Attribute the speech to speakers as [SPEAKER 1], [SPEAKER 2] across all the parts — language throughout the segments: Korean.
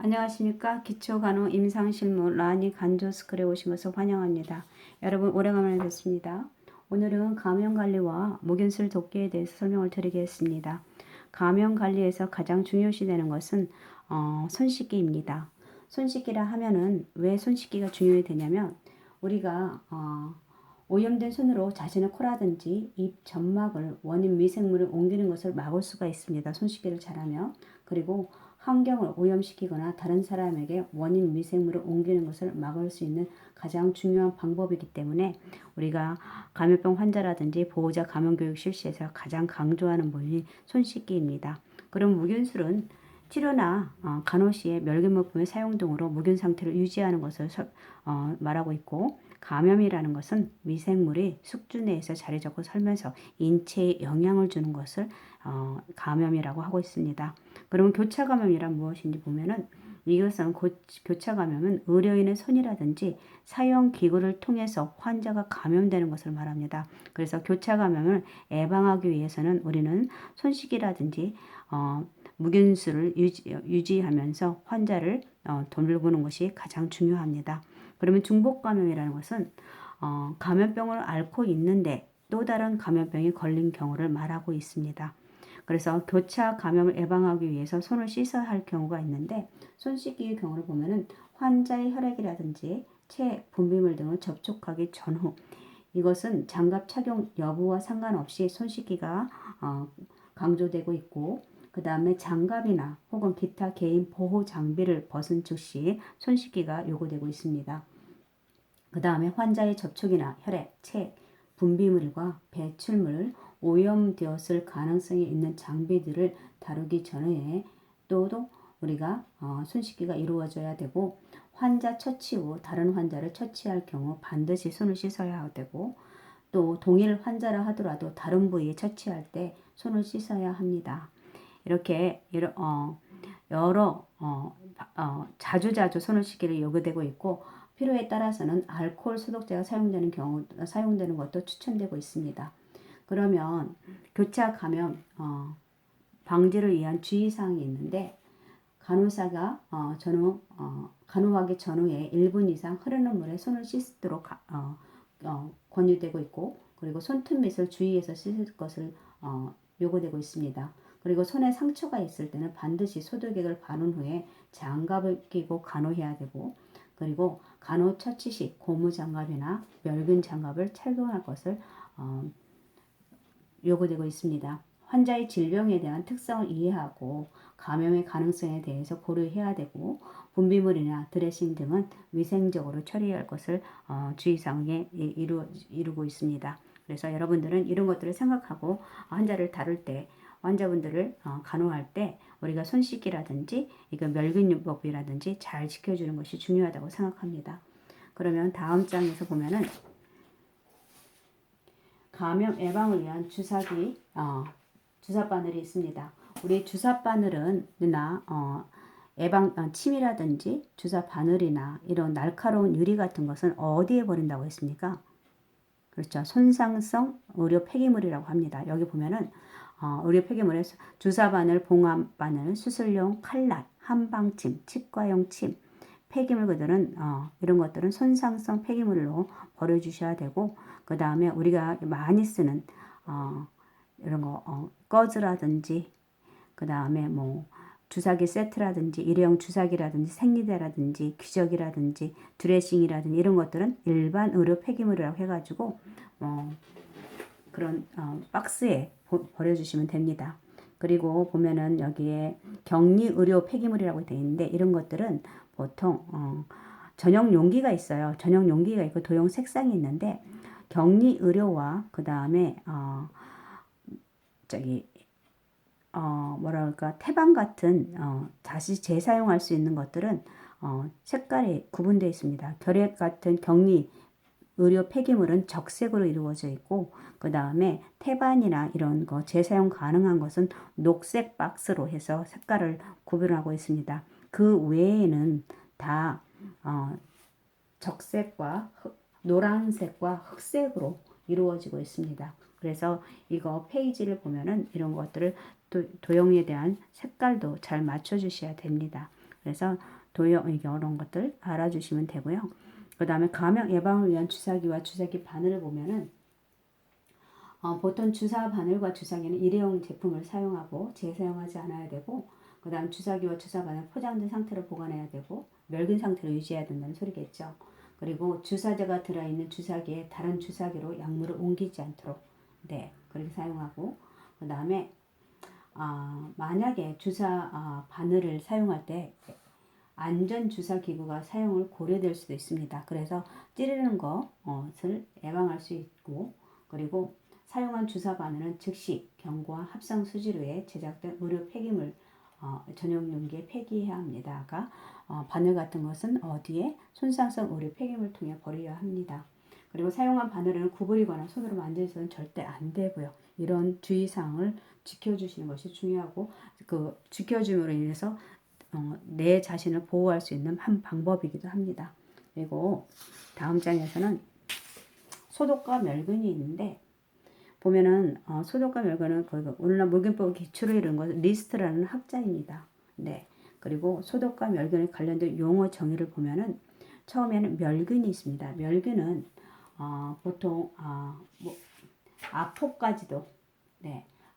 [SPEAKER 1] 안녕하십니까. 기초간호 임상실무 라니 간조스쿨에 오신 것을 환영합니다. 여러분 오래간만에 뵙습니다. 오늘은 감염관리와 무균술 돕기에 대해서 설명을 드리겠습니다. 감염관리에서 가장 중요시 되는 것은 손 씻기입니다. 손 씻기라 하면은 왜 손 씻기가 중요히 되냐면 우리가 오염된 손으로 자신의 코라든지 입 점막을 원인 미생물을 옮기는 것을 막을 수가 있습니다. 손 씻기를 잘하면. 그리고 환경을 오염시키거나 다른 사람에게 원인 미생물을 옮기는 것을 막을 수 있는 가장 중요한 방법이기 때문에 우리가 감염병 환자라든지 보호자 감염교육 실시에서 가장 강조하는 부분이 손 씻기입니다. 그럼 무균술은 치료나 간호 시에 멸균물품의 사용 등으로 무균 상태를 유지하는 것을 말하고 있고, 감염이라는 것은 미생물이 숙주 내에서 자리 잡고 살면서 인체에 영향을 주는 것을 감염이라고 하고 있습니다. 그러면 교차 감염이란 무엇인지 보면은 이것은 교차 감염은 의료인의 손이라든지 사용 기구를 통해서 환자가 감염되는 것을 말합니다. 그래서 교차 감염을 예방하기 위해서는 우리는 손식이라든지 무균수를 유지하면서 환자를 돌보는 것이 가장 중요합니다. 그러면 중복 감염이라는 것은 감염병을 앓고 있는데 또 다른 감염병이 걸린 경우를 말하고 있습니다. 그래서 교차 감염을 예방하기 위해서 손을 씻어야 할 경우가 있는데, 손 씻기의 경우를 보면은 환자의 혈액이라든지 체, 분비물 등을 접촉하기 전후, 이것은 장갑 착용 여부와 상관없이 손 씻기가 강조되고 있고, 그 다음에 장갑이나 혹은 기타 개인 보호 장비를 벗은 즉시 손 씻기가 요구되고 있습니다. 그 다음에 환자의 접촉이나 혈액, 체, 분비물과 배출물, 오염되었을 가능성이 있는 장비들을 다루기 전에 또도 우리가 손 씻기가 이루어져야 되고, 환자 처치 후 다른 환자를 처치할 경우 반드시 손을 씻어야 되고, 또 동일 환자라 하더라도 다른 부위에 처치할 때 손을 씻어야 합니다. 이렇게 여러 자주자주 손을 씻기를 요구되고 있고, 필요에 따라서는 알코올 소독제가 사용되는 것도 추천되고 있습니다. 그러면 교차 감염 방지를 위한 주의사항이 있는데, 간호사가 간호하기 전후에 1분 이상 흐르는 물에 손을 씻도록 권유되고 있고, 그리고 손톱 밑을 주의해서 씻을 것을 요구되고 있습니다. 그리고 손에 상처가 있을 때는 반드시 소독액을 바른 후에 장갑을 끼고 간호해야 되고, 그리고 간호 처치 시 고무 장갑이나 멸균 장갑을 착용할 것을 요구되고 있습니다. 환자의 질병에 대한 특성을 이해하고 감염의 가능성에 대해서 고려해야 되고, 분비물이나 드레싱 등은 위생적으로 처리할 것을 주의사항에 이루고 있습니다. 그래서 여러분들은 이런 것들을 생각하고 환자를 다룰 때, 환자분들을 간호할 때 우리가 손 씻기라든지 이거 멸균요법이라든지 잘 지켜주는 것이 중요하다고 생각합니다. 그러면 다음 장에서 보면은 감염 예방을 위한 주사기, 주사 바늘이 있습니다. 우리 주사 바늘은 예방 침이라든지 주사 바늘이나 이런 날카로운 유리 같은 것은 어디에 버린다고 했습니까? 그렇죠. 손상성 의료 폐기물이라고 합니다. 여기 보면은 의료 폐기물에 주사 바늘, 봉합 바늘, 수술용 칼날, 한방침, 치과용 침, 폐기물들은 이런 것들은 손상성 폐기물로 버려주셔야 되고, 그 다음에 우리가 많이 쓰는 이런 거 거즈라든지, 그 다음에 뭐 주사기 세트라든지 일회용 주사기라든지 생리대라든지 기저귀라든지 드레싱이라든지 이런 것들은 일반 의료 폐기물이라고 해가지고 그런 박스에 버려주시면 됩니다. 그리고 보면은 여기에 격리 의료 폐기물이라고 되어 있는데, 이런 것들은 보통 전용 용기가 있어요. 전용 용기가 있고 도용 색상이 있는데, 격리 의료와 그 다음에 뭐랄까 태반 같은 다시 재사용할 수 있는 것들은 색깔이 구분되어 있습니다. 결핵 같은 격리 의료 폐기물은 적색으로 이루어져 있고, 그 다음에 태반이나 이런 거 재사용 가능한 것은 녹색 박스로 해서 색깔을 구분하고 있습니다. 그 외에는 다 적색과 노란색과 흑색으로 이루어지고 있습니다. 그래서 이거 페이지를 보면은 이런 것들을 도형에 대한 색깔도 잘 맞춰 주셔야 됩니다. 그래서 도역 이런 것들 알아주시면 되고요. 그 다음에 감염 예방을 위한 주사기와 주사기 바늘을 보면은 보통 주사 바늘과 주사기는 일회용 제품을 사용하고 재사용하지 않아야 되고, 그 다음 주사기와 주사 바늘 포장된 상태로 보관해야 되고 멸균 상태로 유지해야 된다는 소리겠죠. 그리고 주사제가 들어있는 주사기에 다른 주사기로 약물을 옮기지 않도록 그렇게 사용하고, 그 다음에 만약에 주사 바늘을 사용할 때 안전 주사 기구가 사용을 고려될 수도 있습니다. 그래서 찌르는 것을 예방할 수 있고, 그리고 사용한 주사 바늘은 즉시 경고와 합성 수지로에 제작된 의료 폐기물 전용 용기에 폐기해야 합니다. 바늘 같은 것은 어디에 손상성 의료 폐기물 통에 버려야 합니다. 그리고 사용한 바늘을 구부리거나 손으로 만져서는 절대 안 되고요. 이런 주의사항을 지켜주시는 것이 중요하고, 그 지켜줌으로 인해서 내 자신을 보호할 수 있는 한 방법이기도 합니다. 그리고 다음 장에서는 소독과 멸균이 있는데, 보면은 소독과 멸균은 오늘날 물균법 기초로 이룬 것은 리스트라는 학자입니다. 그리고 소독과 멸균에 관련된 용어 정의를 보면은 처음에는 멸균이 있습니다. 멸균은 보통 아포까지도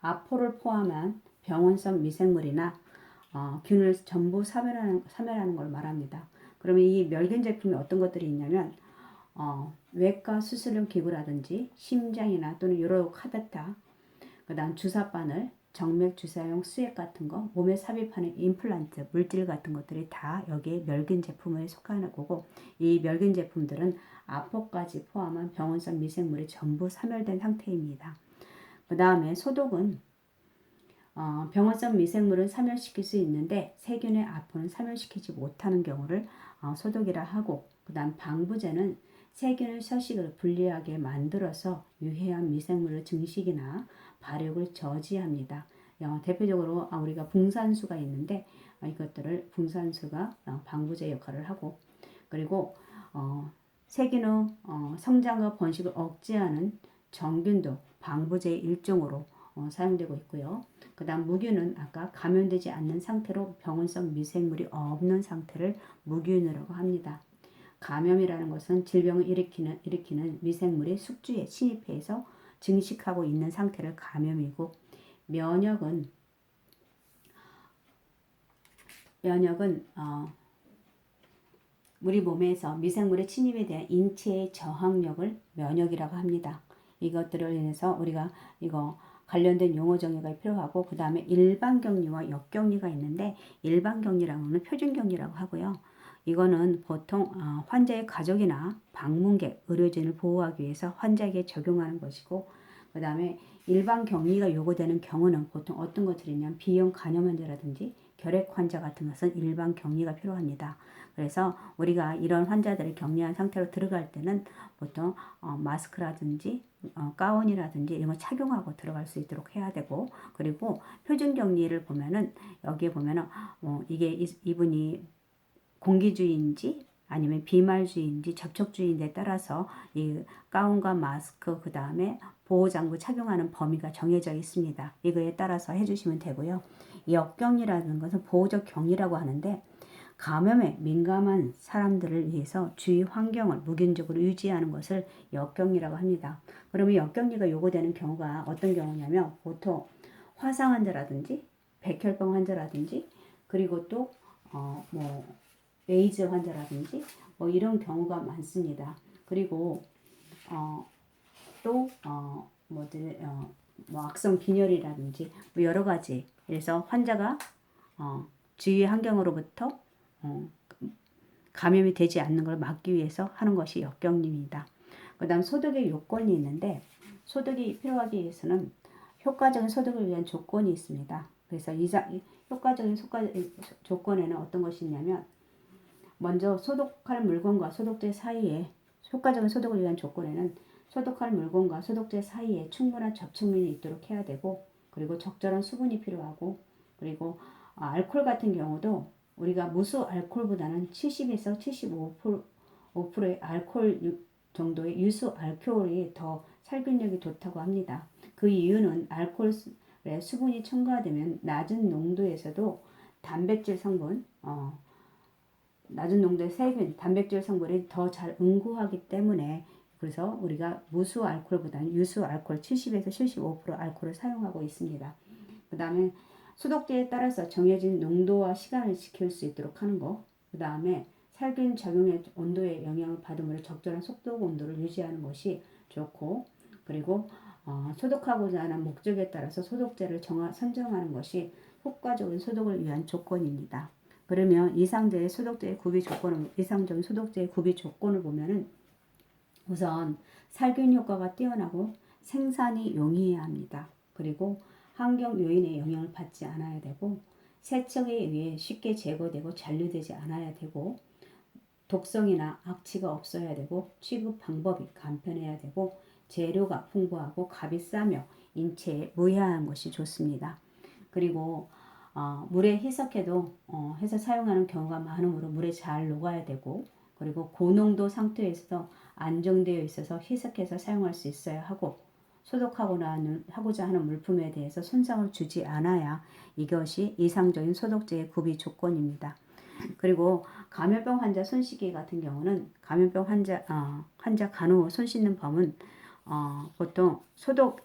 [SPEAKER 1] 아포를 포함한 병원성 미생물이나 균을 전부 사멸하는 걸 말합니다. 그러면 이 멸균 제품이 어떤 것들이 있냐면 외과 수술용 기구라든지 심장이나 또는 여러 카테터, 그 다음 주사바늘, 정맥 주사용 수액 같은 거, 몸에 삽입하는 임플란트, 물질 같은 것들이 다 여기에 멸균 제품에 속하는 거고, 이 멸균 제품들은 아포까지 포함한 병원성 미생물이 전부 사멸된 상태입니다. 그 다음에 소독은 병원성 미생물은 사멸시킬 수 있는데 세균의 아포는 사멸시키지 못하는 경우를 소독이라 하고, 그 다음 방부제는 세균의 서식을 불리하게 만들어서 유해한 미생물의 증식이나 발육을 저지합니다. 대표적으로 우리가 붕산수가 있는데 이것들을 붕산수가 방부제 역할을 하고, 그리고 세균의 성장과 번식을 억제하는 정균도 방부제의 일종으로 사용되고 있고요. 그 다음 무균은 아까 감염되지 않는 상태로 병원성 미생물이 없는 상태를 무균이라고 합니다. 감염이라는 것은 질병을 일으키는 미생물이 숙주에 침입해서 증식하고 있는 상태를 감염이고, 면역은 우리 몸에서 미생물의 침입에 대한 인체의 저항력을 면역이라고 합니다. 이것들을 인해서 우리가 관련된 용어 정의가 필요하고, 그 다음에 일반 격리와 역격리가 있는데, 일반 격리라고 하면 표준 격리라고 하고요. 이거는 보통 환자의 가족이나 방문객, 의료진을 보호하기 위해서 환자에게 적용하는 것이고, 그 다음에 일반 격리가 요구되는 경우는 보통 어떤 것들이 있냐면 비형 간염 환자라든지 결핵 환자 같은 것은 일반 격리가 필요합니다. 그래서 우리가 이런 환자들을 격리한 상태로 들어갈 때는 보통 마스크라든지 가운이라든지 이런 거 착용하고 들어갈 수 있도록 해야 되고, 그리고 표준 격리를 보면은 여기에 보면은 이게 이분이 공기주의인지 아니면 비말주의인지 접촉주의인지에 따라서 이 가운과 마스크, 그 다음에 보호장구 착용하는 범위가 정해져 있습니다. 이거에 따라서 해주시면 되고요. 역격리라는 것은 보호적 격리라고 하는데, 감염에 민감한 사람들을 위해서 주위 환경을 무균적으로 유지하는 것을 역격리라고 합니다. 그러면 역격리가 요구되는 경우가 어떤 경우냐면, 보통 화상 환자라든지 백혈병 환자라든지, 그리고 또 에이즈 환자라든지 이런 경우가 많습니다. 그리고 또 악성 빈혈이라든지 여러 가지, 그래서 환자가 주위 환경으로부터 감염이 되지 않는 걸 막기 위해서 하는 것이 역격리입니다. 그 다음 소독의 요건이 있는데, 소독이 필요하기 위해서는 효과적인 소독을 위한 조건이 있습니다. 그래서 효과적인 조건에는 어떤 것이 있냐면, 먼저 소독할 물건과 소독제 사이에, 효과적인 소독을 위한 조건에는 소독할 물건과 소독제 사이에 충분한 접촉면이 있도록 해야 되고, 그리고 적절한 수분이 필요하고, 그리고 알코올 같은 경우도 우리가 무수 알코올보다는 70에서 75%의 알코올 정도의 유수 알코올이 더 살균력이 좋다고 합니다. 그 이유는 알코올에 수분이 첨가되면 낮은 농도에서도 단백질 성분, 낮은 농도의 세균, 단백질 성분이 더 잘 응고하기 때문에 그래서 우리가 무수 알코올보다는 유수 알코올 70에서 75% 알코올을 사용하고 있습니다. 그 다음에 소독제에 따라서 정해진 농도와 시간을 지킬 수 있도록 하는 거. 그 다음에 살균 작용의 온도에 영향을 받음으로 적절한 속도 온도를 유지하는 것이 좋고, 그리고 소독하고자 하는 목적에 따라서 소독제를 선정하는 것이 효과적인 소독을 위한 조건입니다. 그러면 이상적인 소독제의 구비 조건을 보면은 우선 살균 효과가 뛰어나고 생산이 용이해야 합니다. 그리고 환경 요인의 영향을 받지 않아야 되고 세척에 의해 쉽게 제거되고 잔류되지 않아야 되고 독성이나 악취가 없어야 되고 취급 방법이 간편해야 되고 재료가 풍부하고 값이 싸며 인체에 무해한 것이 좋습니다. 그리고 물에 희석해도 해서 사용하는 경우가 많으므로 물에 잘 녹아야 되고 그리고 고농도 상태에서 안정되어 있어서 희석해서 사용할 수 있어야 하고 소독하고자 하는 물품에 대해서 손상을 주지 않아야 이것이 이상적인 소독제의 구비 조건입니다. 그리고 감염병 환자 손 씻기 같은 경우는 감염병 환자 간호 손 씻는 법은 보통 소독수를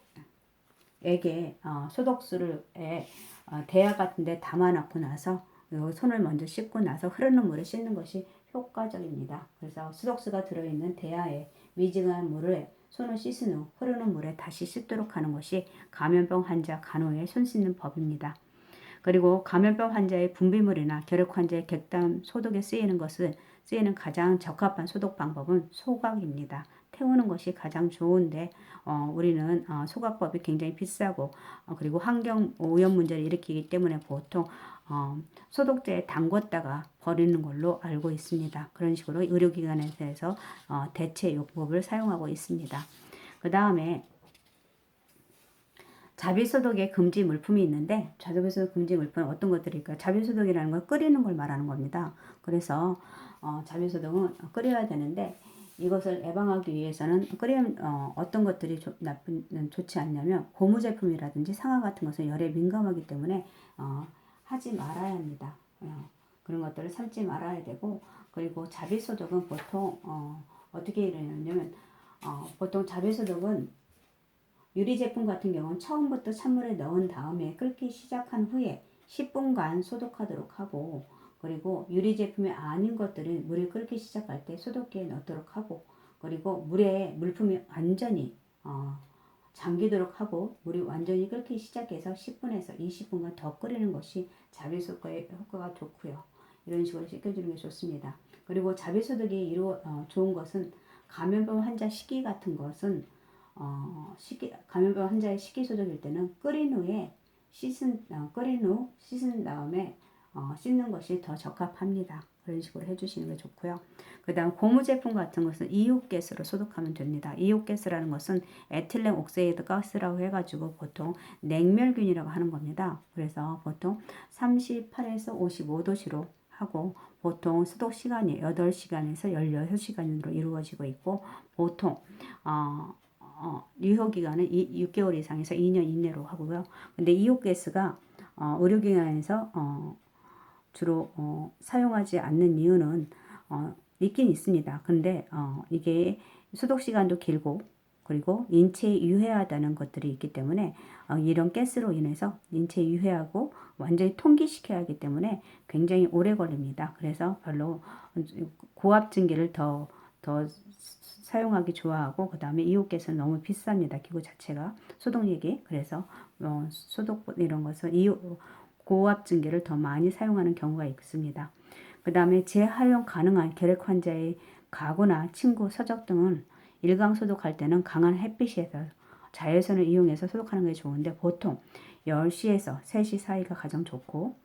[SPEAKER 1] 대야 같은 데 담아놓고 나서 손을 먼저 씻고 나서 흐르는 물에 씻는 것이 효과적입니다. 그래서 소독수가 들어있는 대야에 미지근한 물에 손을 씻은 후 흐르는 물에 다시 씻도록 하는 것이 감염병 환자 간호의 손 씻는 법입니다. 그리고 감염병 환자의 분비물이나 결핵 환자의 객담 소독에 쓰이는 가장 적합한 소독 방법은 소각입니다. 태우는 것이 가장 좋은데 우리는 소각법이 굉장히 비싸고 그리고 환경 오염 문제를 일으키기 때문에 보통 소독제에 담궜다가 버리는 걸로 알고 있습니다. 그런 식으로 의료기관에서 대체 요법을 사용하고 있습니다. 그 다음에 자비소독의 금지 물품이 있는데 자비소독 금지 물품은 어떤 것들일까요? 자비소독이라는 건 끓이는 걸 말하는 겁니다. 그래서 자비소독은 끓여야 되는데 이것을 예방하기 위해서는 끓이면 어떤 것들이 좋지 않냐면 고무 제품이라든지 상하 같은 것은 열에 민감하기 때문에 하지 말아야 합니다. 그런 것들을 삼지 말아야 되고 그리고 자비소독은 보통 어떻게 일어나냐면 보통 자비소독은 유리 제품 같은 경우는 처음부터 찬물에 넣은 다음에 끓기 시작한 후에 10분간 소독하도록 하고 그리고 유리 제품이 아닌 것들은 물이 끓기 시작할 때 소독기에 넣도록 하고 그리고 물품이 완전히 잠기도록 하고 물이 완전히 끓기 시작해서 10분에서 20분간 더 끓이는 것이 자비소독의 효과가 좋고요. 이런 식으로 씻겨주는 게 좋습니다. 그리고 자비소독이 좋은 것은 감염병 환자 식기 같은 것은 감염병 환자의 식기소독일 때는 끓인 후 씻은 다음에 씻는 것이 더 적합합니다. 그런 식으로 해주시는 게 좋고요. 그 다음 고무 제품 같은 것은 이온가스로 소독하면 됩니다. 이온가스라는 것은 에틸렌 옥사이드 가스라고 해가지고 보통 냉멸균이라고 하는 겁니다. 그래서 보통 38에서 55도씨로 하고 보통 소독 시간이 8시간에서 16시간으로 이루어지고 있고 보통 유효 기간은 6개월 이상에서 2년 이내로 하고요. 근데 이온가스가 의료기관에서 주로 사용하지 않는 이유는 있긴 있습니다. 근데 이게 소독 시간도 길고 그리고 인체에 유해하다는 것들이 있기 때문에 이런 가스로 인해서 인체에 유해하고 완전히 통기시켜야 하기 때문에 굉장히 오래 걸립니다. 그래서 별로 고압증기를 더 사용하기 좋아하고 그 다음에 이온가스는 너무 비쌉니다. 기구 자체가 소독액이 그래서 소독 이런 것은 고압증기를 더 많이 사용하는 경우가 있습니다. 그 다음에 재활용 가능한 결핵 환자의 가구나 침구, 서적 등은 일광 소독할 때는 강한 햇빛에서 자외선을 이용해서 소독하는 게 좋은데 보통 10시에서 3시 사이가 가장 좋고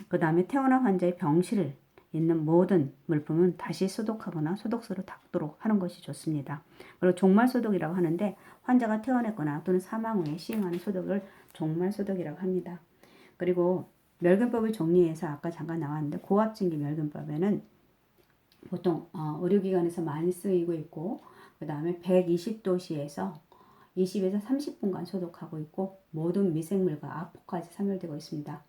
[SPEAKER 1] 그 다음에 태어난 환자의 병실을 있는 모든 물품은 다시 소독하거나 소독수로 닦도록 하는 것이 좋습니다. 그리고 종말 소독이라고 하는데 환자가 퇴원했거나 또는 사망 후에 시행하는 소독을 종말 소독이라고 합니다. 그리고 멸균법을 정리해서 아까 잠깐 나왔는데 고압증기 멸균법에는 보통 의료기관에서 많이 쓰이고 있고 그 다음에 120도씨에서 20에서 30분간 소독하고 있고 모든 미생물과 악포까지 사멸되고 있습니다.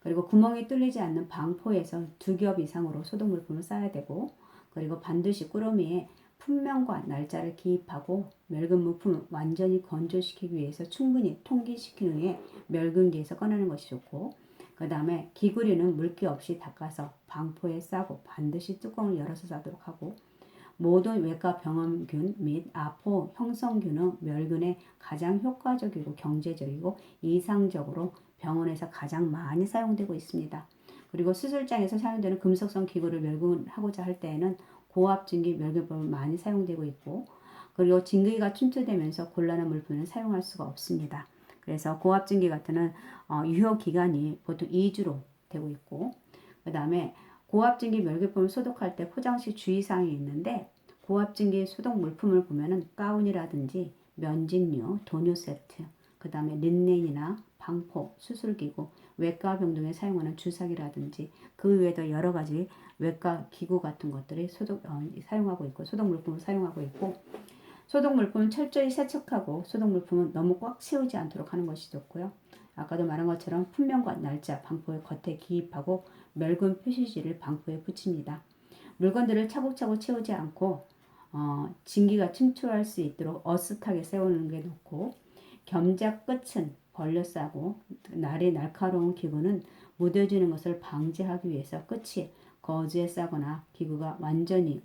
[SPEAKER 1] 그리고 구멍이 뚫리지 않는 방포에서 2겹 이상으로 소독 물품을 쌓아야 되고, 그리고 반드시 꾸러미에 품명과 날짜를 기입하고 멸근 물품을 완전히 건조시키기 위해서 충분히 통기시킨 후에 멸근기에서 꺼내는 것이 좋고, 그 다음에 기구리는 물기 없이 닦아서 방포에 싸고 반드시 뚜껑을 열어서 싸도록 하고, 모든 외과 병원균 및 아포 형성균은 멸균에 가장 효과적이고 경제적이고 이상적으로 병원에서 가장 많이 사용되고 있습니다. 그리고 수술장에서 사용되는 금속성 기구를 멸균하고자 할 때에는 고압증기 멸균법을 많이 사용되고 있고, 그리고 진기가 침투되면서 곤란한 물품은 사용할 수가 없습니다. 그래서 고압증기 같은 유효 기간이 보통 2주로 되고 있고, 그 다음에 고압증기 멸균품을 소독할 때 포장 시 주의사항이 있는데, 고압증기 소독 물품을 보면은 가운이라든지 면직류, 도료 세트, 그 다음에 린넨이나 방포, 수술기구, 외과 병동에 사용하는 주사기라든지 그 외에도 여러 가지 외과 기구 같은 것들이 사용하고 있고, 소독 물품을 사용하고 있고, 소독 물품은 철저히 세척하고 소독 물품은 너무 꽉 채우지 않도록 하는 것이 좋고요. 아까도 말한 것처럼 품명과 날짜 방포의 겉에 기입하고 멸균 표시지를 방포에 붙입니다. 물건들을 차곡차곡 채우지 않고 진기가 침투할 수 있도록 어슷하게 세우는 게 좋고, 겸작 끝은 벌려 싸고 날이 날카로운 기구는 무뎌지는 것을 방지하기 위해서 끝이 거즈에 싸거나 기구를 완전히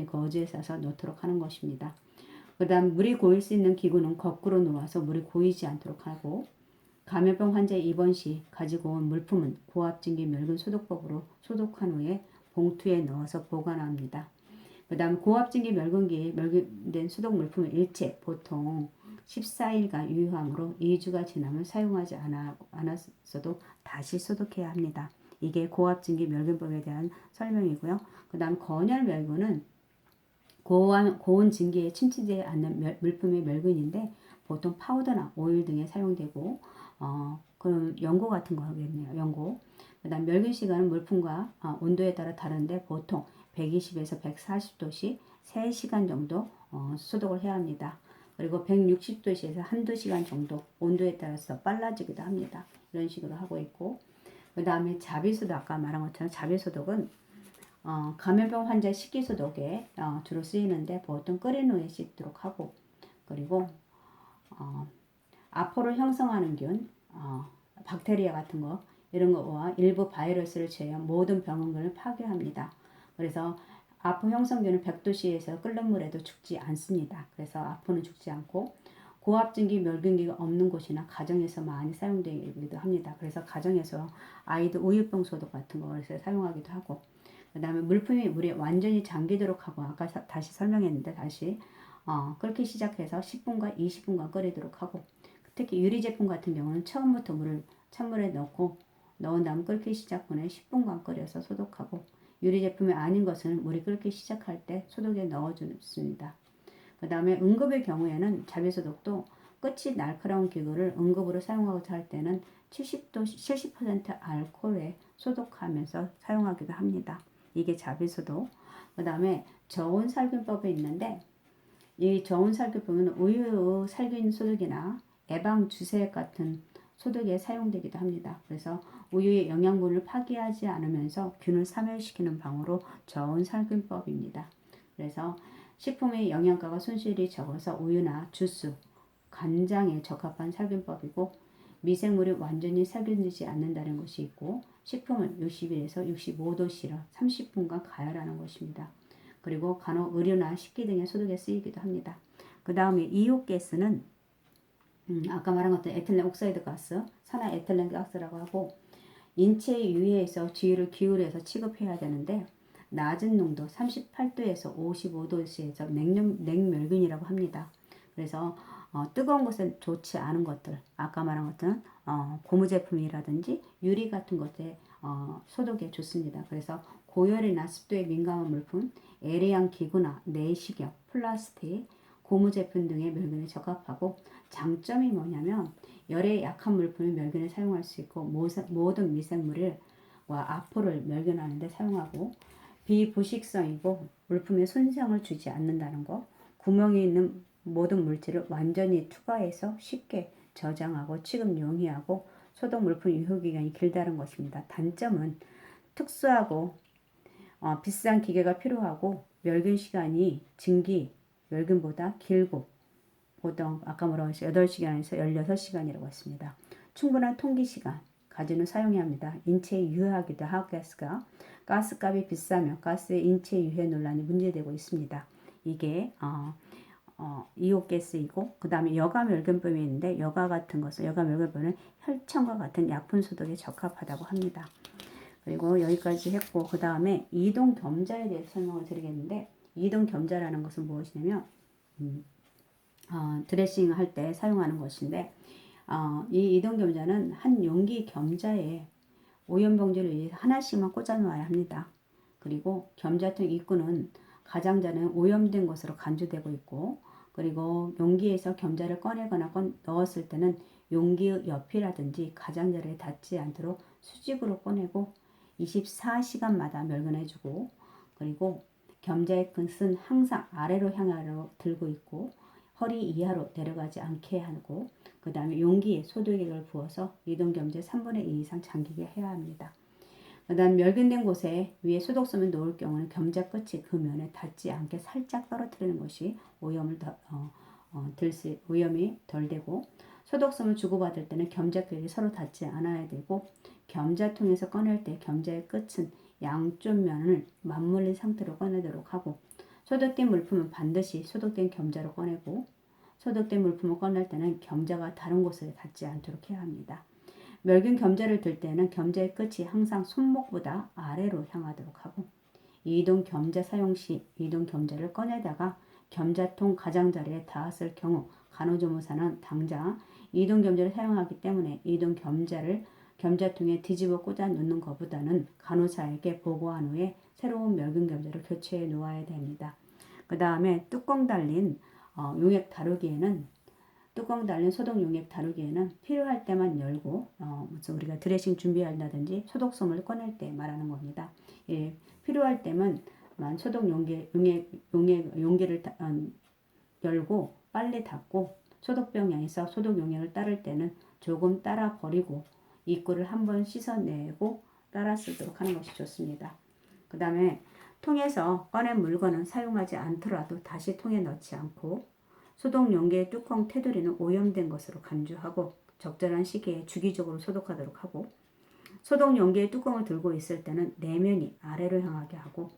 [SPEAKER 1] 거즈에 싸서 놓도록 하는 것입니다. 그 다음 물이 고일 수 있는 기구는 거꾸로 놓아서 물이 고이지 않도록 하고, 감염병 환자 입원 시 가지고 온 물품은 고압증기 멸균 소독법으로 소독한 후에 봉투에 넣어서 보관합니다. 그 다음 고압증기 멸균기에 멸균된 소독 물품은 일체 보통 14일간 유효하므로 2주가 지나면 사용하지 않았어도 다시 소독해야 합니다. 이게 고압증기 멸균법에 대한 설명이고요. 그 다음 건열 멸균은 고온 증기에 침투되지 않는 물품의 멸균인데, 보통 파우더나 오일 등에 사용되고, 그럼 연고 같은 거 하겠네요. 연고. 그 다음 멸균 시간은 물품과 온도에 따라 다른데 보통 120에서 140도씨 3시간 정도 소독을 해야 합니다. 그리고 160도씨에서 한두 시간 정도 온도에 따라서 빨라지기도 합니다. 이런 식으로 하고 있고, 그 다음에 자비소독, 아까 말한 것처럼 자비소독은 감염병 환자 식기소독에 주로 쓰이는데 보통 끓인 후에 씻도록 하고, 그리고 아포를 형성하는 균, 박테리아 같은 거 이런 거와 일부 바이러스를 제외한 모든 병원균을 파괴합니다. 그래서 아포 형성균은 100도씨에서 끓는 물에도 죽지 않습니다. 그래서 아포는 죽지 않고, 고압증기 멸균기가 없는 곳이나 가정에서 많이 사용되기도 합니다. 그래서 가정에서 아이들 우유병 소독 같은 것을 사용하기도 하고, 그 다음에 물품이 물에 완전히 잠기도록 하고, 아까 다시 설명했는데 다시 끓기 시작해서 10분과 20분간 끓이도록 하고, 특히 유리 제품 같은 경우는 처음부터 물을 찬물에 넣은 다음 끓기 시작 후에 10분간 끓여서 소독하고, 유리 제품이 아닌 것은 물이 끓기 시작할 때 소독에 넣어줍니다. 그 다음에 응급의 경우에는 자비소독도 끝이 날카로운 기구를 응급으로 사용하고자 할 때는 70% 알코올에 소독하면서 사용하기도 합니다. 이게 자비소독. 그 다음에 저온 살균법이 있는데, 이 저온 살균법은 우유 살균 소독이나 예방 주색 같은 소독에 사용되기도 합니다. 그래서 우유의 영양분을 파괴하지 않으면서 균을 사멸시키는 방으로 저온 살균법입니다. 그래서 식품의 영양가가 손실이 적어서 우유나 주스, 간장에 적합한 살균법이고, 미생물이 완전히 살균되지 않는다는 것이 있고, 식품은 60일에서 65도씨로 30분간 가열하는 것입니다. 그리고 간혹 의류나 식기 등의 소독에 쓰이기도 합니다. 그 다음에 이온가스는 아까 말한 것처럼 에틸렌 옥사이드 가스, 산화 에틸렌 가스라고 하고, 인체의 유해에서 주의를 기울여서 취급해야 되는데, 낮은 농도 38도에서 55도씨에서 냉멸균이라고 합니다. 그래서 뜨거운 것은 좋지 않은 것들, 아까 말한 것들은 고무 제품이라든지 유리 같은 것에 소독에 좋습니다. 그래서 고열이나 습도에 민감한 물품, 애래양 기구나 내시경, 플라스틱, 고무 제품 등의 멸균에 적합하고, 장점이 뭐냐면 열에 약한 물품의 멸균에 사용할 수 있고, 모든 미생물과 아포를 멸균하는 데 사용하고, 비부식성이고 물품에 손상을 주지 않는다는 거, 구멍이 있는 모든 물질을 완전히 투과해서 쉽게 저장하고 취급 용이하고 소독 물품 유효기간이 길다는 것입니다. 단점은 특수하고 비싼 기계가 필요하고 멸균 시간이 증기 멸균보다 길고 보통 아까 뭐라고 했어요? 8시간에서 16시간이라고 했습니다. 충분한 통기 시간 가지는 사용해야 합니다. 인체에 유해하기도 하고 가스값이 비싸면 가스의 인체 유해 논란이 문제되고 있습니다. 이게 이오가스이고 그 다음에 여가 멸균법이 있는데 여가 멸균법은 혈청과 같은 약품 소독에 적합하다고 합니다. 그리고 여기까지 했고 그 다음에 이동 겸자에 대해서 설명을 드리겠는데 이동 겸자라는 것은 무엇이냐면 드레싱 할 때 사용하는 것인데 이 이동 겸자는 한 용기 겸자에 오염봉지를 하나씩만 꽂아 놓아야 합니다. 그리고 겸자통 입구는 가장자는 오염된 것으로 간주되고 있고 그리고 용기에서 겸자를 꺼내거나 넣었을 때는 용기 옆이라든지 가장자리에 닿지 않도록 수직으로 꺼내고 24시간마다 멸균해주고 그리고 겸자의 끝은 항상 아래로 향하여 들고 있고 허리 이하로 내려가지 않게 하고 그 다음에 용기에 소독액을 부어서 이동 겸자의 3분의 2 이상 잠기게 해야 합니다. 그 다음 멸균된 곳에 위에 소독솜을 놓을 경우는 겸자 끝이 그 면에 닿지 않게 살짝 떨어뜨리는 것이 오염이 덜 되고 소독솜을 주고받을 때는 겸자끼리 서로 닿지 않아야 되고 겸자통에서 꺼낼 때 겸자의 끝은 양쪽 면을 맞물린 상태로 꺼내도록 하고 소독된 물품은 반드시 소독된 겸자로 꺼내고 소독된 물품을 꺼낼 때는 겸자가 다른 곳에 닿지 않도록 해야 합니다. 멸균 겸자를 들 때는 겸자의 끝이 항상 손목보다 아래로 향하도록 하고 이동 겸자 사용 시 이동 겸자를 꺼내다가 겸자통 가장자리에 닿았을 경우 간호조무사는 당장 이동 겸자를 사용하기 때문에 이동 겸자를 겸자통에 뒤집어 꽂아 놓는 것보다는 간호사에게 보고한 후에 새로운 멸균 겸자를 교체해 놓아야 됩니다. 그 다음에 뚜껑 달린 소독 용액 다루기에는 필요할 때만 열고 우리가 드레싱 준비한다든지 소독솜을 꺼낼 때 말하는 겁니다. 예, 필요할 때만 소독 용기를 열고 빨리 닫고 소독병에서 소독 용액을 따를 때는 조금 따라 버리고 입구를 한번 씻어내고 따라 쓰도록 하는 것이 좋습니다. 그 다음에 통에서 꺼낸 물건은 사용하지 않더라도 다시 통에 넣지 않고 소독 용기의 뚜껑 테두리는 오염된 것으로 간주하고 적절한 시기에 주기적으로 소독하도록 하고 소독 용기의 뚜껑을 들고 있을 때는 내면이 아래로 향하게 하고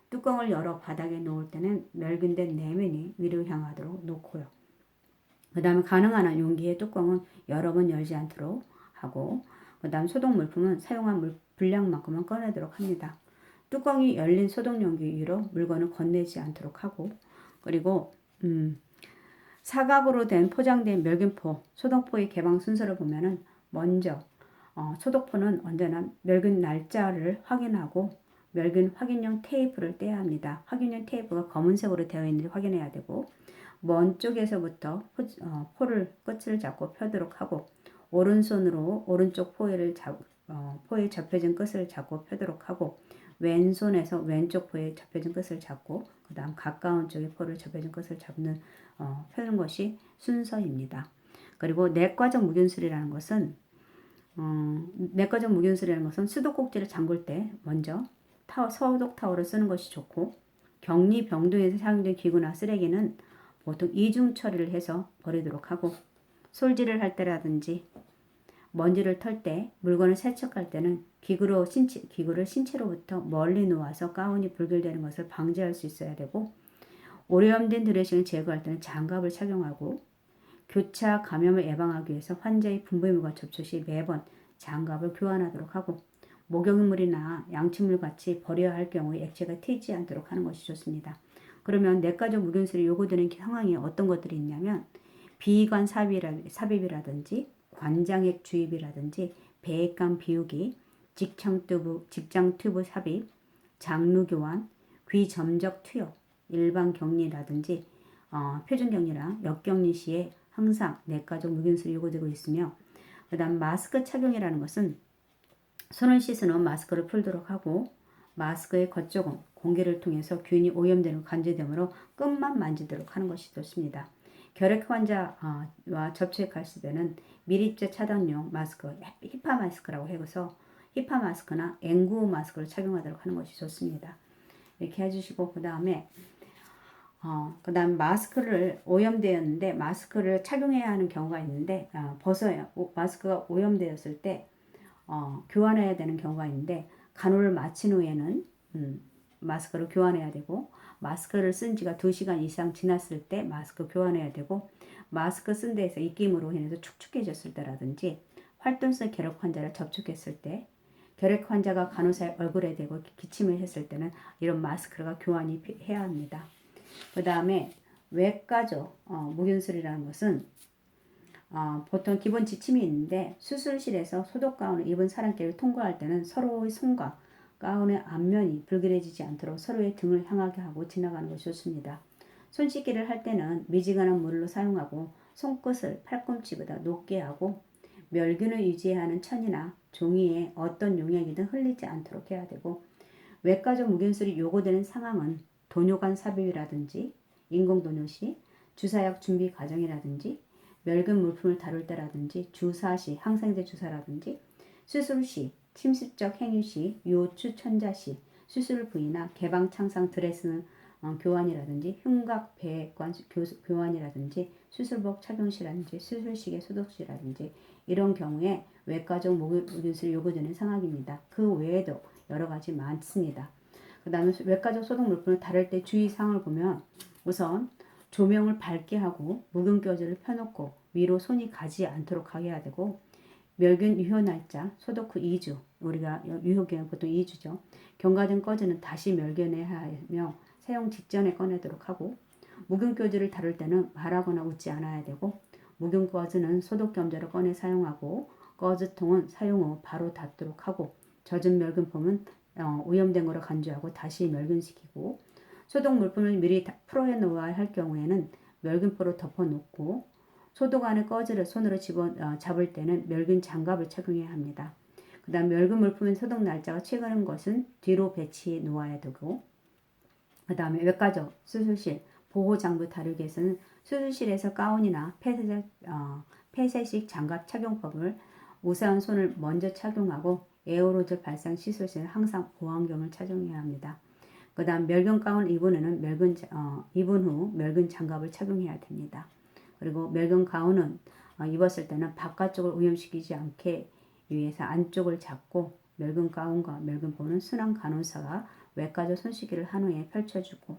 [SPEAKER 1] 뚜껑을 열어 바닥에 놓을 때는 멸균된 내면이 위로 향하도록 놓고요. 그 다음에 가능한 한 용기의 뚜껑은 여러 번 열지 않도록 하고 그 다음 소독 물품은 사용한 분량만큼은 꺼내도록 합니다. 뚜껑이 열린 소독 용기 위로 물건을 건네지 않도록 하고 그리고 사각으로 된 포장된 멸균포, 소독포의 개방 순서를 보면은 먼저 소독포는 언제나 멸균 날짜를 확인하고 멸균 확인용 테이프를 떼야 합니다. 확인용 테이프가 검은색으로 되어 있는지 확인해야 되고 먼 쪽에서부터 포를 끝을 잡고 펴도록 하고 오른손으로 오른쪽 포에 접혀진 끝을 잡고 펴도록 하고 왼손에서 왼쪽 포에 접혀진 끝을 잡고 그 다음 가까운 쪽에 포를 접혀진 끝을 펴는 것이 순서입니다. 그리고 내과적 무균술이라는 것은 수도꼭지를 잠글 때 먼저 소독 타월을 쓰는 것이 좋고 격리 병동에서 사용된 기구나 쓰레기는 보통 이중 처리를 해서 버리도록 하고 솔질을 할 때라든지 먼지를 털 때 물건을 세척할 때는 기구를 신체로부터 멀리 놓아서 가운이 불결되는 것을 방지할 수 있어야 되고 오염된 드레싱을 제거할 때는 장갑을 착용하고 교차 감염을 예방하기 위해서 환자의 분부물과 접촉 시 매번 장갑을 교환하도록 하고 목욕물이나 양치물 같이 버려야 할 경우에 액체가 튀지 않도록 하는 것이 좋습니다. 그러면 내과적 무균술이 요구되는 상황이 어떤 것들이 있냐면 비관 삽입이라든지 관장액 주입이라든지 배액관 비우기, 직장 튜브 삽입, 장루 교환, 귀 점적 투여, 일반 격리라든지 표준 격리랑 역격리 시에 항상 내과적 무균술이 요구되고 있으며 그 다음 마스크 착용이라는 것은 손을 씻은 후 마스크를 풀도록 하고 마스크의 겉쪽은 공기를 통해서 균이 오염되는 간주되므로 끝만 만지도록 하는 것이 좋습니다. 결핵 환자와 접촉했을 때는 밀입자 차단용 마스크, 히파 마스크라고 해서 히파 마스크나 N95 마스크를 착용하도록 하는 것이 좋습니다. 이렇게 해주시고 그 다음 마스크를 오염되었는데 마스크를 착용해야 하는 경우가 있는데 벗어요. 마스크가 오염되었을 때 교환해야 되는 경우가 있는데 간호를 마친 후에는 마스크를 교환해야 되고 마스크를 쓴 지가 2시간 이상 지났을 때 마스크 교환해야 되고 마스크 쓴 데에서 입김으로 인해서 축축해졌을 때라든지 활동성 결핵 환자를 접촉했을 때 결핵 환자가 간호사의 얼굴에 대고 기침을 했을 때는 이런 마스크가 교환이 해야 합니다. 그 다음에 외과적 무균술이라는 것은 보통 기본 지침이 있는데 수술실에서 소독 가운을 입은 사람끼리 통과할 때는 서로의 손과 가운의 앞면이 불길해지지 않도록 서로의 등을 향하게 하고 지나가는 것이 좋습니다. 손 씻기를 할 때는 미지근한 물로 사용하고 손끝을 팔꿈치보다 높게 하고 멸균을 유지하는 천이나 종이에 어떤 용액이든 흘리지 않도록 해야 되고 외과적 무균술이 요구되는 상황은 도뇨관 삽입이라든지 인공도뇨 시, 주사약 준비 과정이라든지 멸균 물품을 다룰 때라든지 주사 시, 항생제 주사라든지 수술 시, 침습적 행위 시, 요추 천자 시, 수술 부위나 개방 창상 드레스는 교환이라든지 흉곽 배관 교환이라든지 수술복 착용 시라든지 수술시계 소독 시라든지 이런 경우에 외과적 무균술이 요구되는 상황입니다. 그 외에도 여러 가지 많습니다. 그 다음에 외과적 소독 물품을 다룰 때 주의사항을 보면 우선 조명을 밝게 하고 묵은교지를 펴놓고 위로 손이 가지 않도록 하게 해야 되고 멸균 유효 날짜 소독 후 2주 우리가 유효기간 보통 2주죠. 경과된 꺼즈는 다시 멸균해야 하며 사용 직전에 꺼내도록 하고 묵은교지를 다룰 때는 말하거나 웃지 않아야 되고 묵은꺼즈는 소독 겸제로 꺼내 사용하고 꺼즈통은 사용 후 바로 닫도록 하고 젖은 멸균폼은 오염된 거로 간주하고 다시 멸균시키고 소독 물품을 미리 풀어해 놓아야 할 경우에는 멸균포로 덮어놓고 소독 안에 꺼즈를 손으로 잡을 때는 멸균 장갑을 착용해야 합니다. 그 다음 멸균 물품의 소독 날짜가 최근인 것은 뒤로 배치해 놓아야 되고 그 다음에 외과적 수술실 보호장구 다루기 위해서는 수술실에서 가운이나 폐쇄식 장갑 착용법을 우선 손을 먼저 착용하고 에어로졸 발상 시술 시는 항상 보안경을 착용해야 합니다. 그 다음 멸균 가운 입은 후 멸균 장갑을 착용해야 됩니다. 그리고 멸균 가운은 입었을 때는 바깥쪽을 오염시키지 않게 위해서 안쪽을 잡고 멸균 가운과 멸균포는 순환 간호사가 외과적 손 씻기를 한 후에 펼쳐주고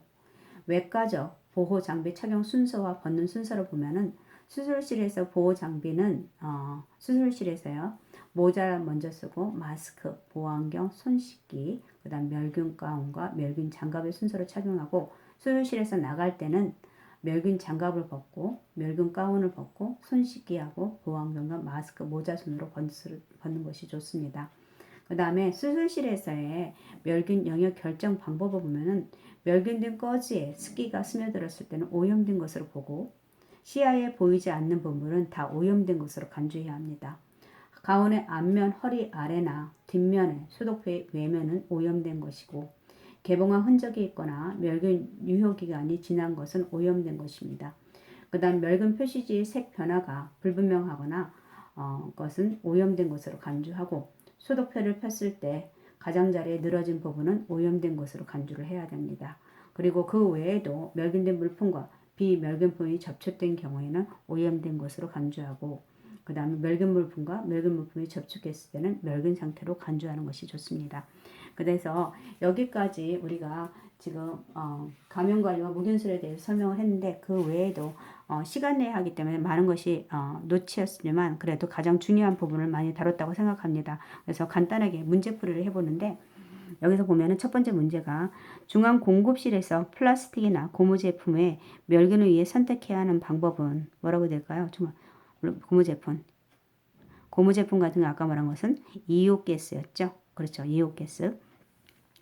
[SPEAKER 1] 외과적 보호 장비 착용 순서와 벗는 순서를 보면은 수술실에서 보호 장비는 수술실에서요 모자 먼저 쓰고 마스크, 보안경, 손 씻기, 그다음 멸균 가운과 멸균 장갑을 순서로 착용하고 수술실에서 나갈 때는 멸균 장갑을 벗고 멸균 가운을 벗고 손 씻기하고 보안경과 마스크, 모자 손으로 벗는 것이 좋습니다. 그 다음에 수술실에서의 멸균 영역 결정 방법을 보면은 멸균된 꺼지에 습기가 스며들었을 때는 오염된 것으로 보고 시야에 보이지 않는 부분은 다 오염된 것으로 간주해야 합니다. 가운의 앞면, 허리 아래나 뒷면의 소독부의 외면은 오염된 것이고 개봉한 흔적이 있거나 멸균 유효기간이 지난 것은 오염된 것입니다. 그 다음 멸균 표시지의 색 변화가 불분명하거나 것은 오염된 것으로 간주하고 소독표를 폈을 때 가장자리에 늘어진 부분은 오염된 것으로 간주를 해야 됩니다. 그리고 그 외에도 멸균된 물품과 비멸균품이 접촉된 경우에는 오염된 것으로 간주하고 그 다음에 멸균 물품과 멸균 물품이 접촉했을 때는 멸균 상태로 간주하는 것이 좋습니다. 그래서 여기까지 우리가 지금 감염관리와 무균술에 대해서 설명을 했는데 그 외에도 시간 내에 하기 때문에 많은 것이 놓치었지만 그래도 가장 중요한 부분을 많이 다뤘다고 생각합니다. 그래서 간단하게 문제풀이를 해보는데 여기서 보면은 첫 번째 문제가 중앙 공급실에서 플라스틱이나 고무 제품의 멸균을 위해 선택해야 하는 방법은 뭐라고 될까요? 고무 제품 같은 거 아까 말한 것은 이온가스였죠. 그렇죠. 이온가스.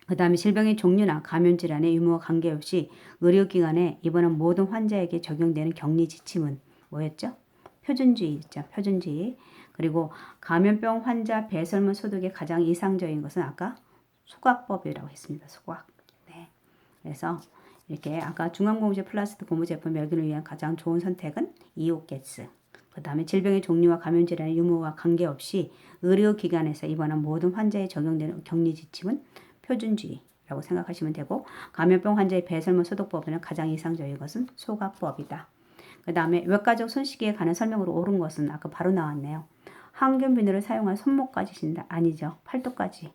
[SPEAKER 1] 그 다음에 질병의 종류나 감염질환의 유무와 관계없이 의료기관에 입원한 모든 환자에게 적용되는 격리 지침은 뭐였죠? 표준주의였죠. 표준주의. 그리고 감염병 환자 배설물 소독의 가장 이상적인 것은 아까 소각법이라고 했습니다. 소각. 네. 그래서 이렇게 아까 중앙공조 플라스틱 고무 제품 멸균을 위한 가장 좋은 선택은 이오게스. 그 다음에 질병의 종류와 감염질환의 유무와 관계없이 의료기관에서 입원한 모든 환자에 적용되는 격리 지침은 표준주의라고 생각하시면 되고, 감염병 환자의 배설물 소독법에는 가장 이상적인 것은 소각법이다. 그 다음에 외과적 손씻기에 관한 설명으로 옳은 것은 아까 바로 나왔네요. 항균 비누를 사용한 손목까지 씻는다. 아니죠. 팔뚝까지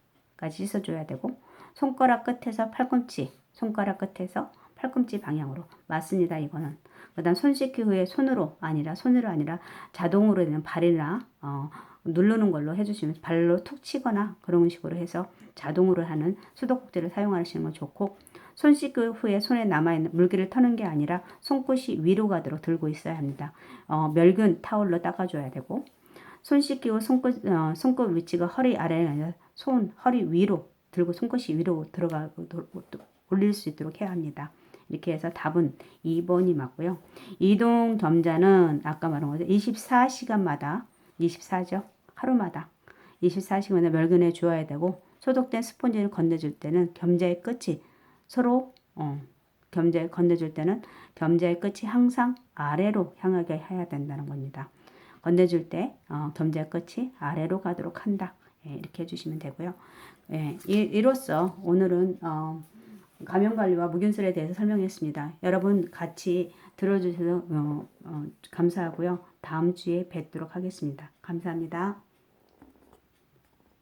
[SPEAKER 1] 씻어줘야 되고, 손가락 끝에서 팔꿈치, 손가락 끝에서 팔꿈치 방향으로. 맞습니다. 이거는. 그 다음 손 씻기 후에 손으로 아니라 자동으로 되는 발이나 누르는 걸로 해주시면, 발로 툭 치거나 그런 식으로 해서 자동으로 하는 수도꼭지를 사용하시는 건 좋고, 손 씻기 후에 손에 남아있는 물기를 터는 게 아니라 손끝이 위로 가도록 들고 있어야 합니다. 멸균 타올로 닦아줘야 되고, 손 씻기 후 손끝 위치가 허리 아래가 아니라 허리 위로 들고 손끝이 위로 들어가고 올릴 수 있도록 해야 합니다. 이렇게 해서 답은 2번이 맞고요. 이동 겸자는 아까 말한 거죠. 24시간마다 24죠. 하루마다 24시간마다 멸균해 주어야 되고, 소독된 스펀지를 건네줄 때는 겸자의 끝이 서로 겸자에 건네줄 때는 겸자의 끝이 항상 아래로 향하게 해야 된다는 겁니다. 건네줄 때 겸자의 끝이 아래로 가도록 한다. 예, 이렇게 해주시면 되고요. 예, 이로써 오늘은 감염관리와 무균술에 대해서 설명했습니다. 여러분 같이 들어주셔서 감사하고요. 다음 주에 뵙도록 하겠습니다. 감사합니다.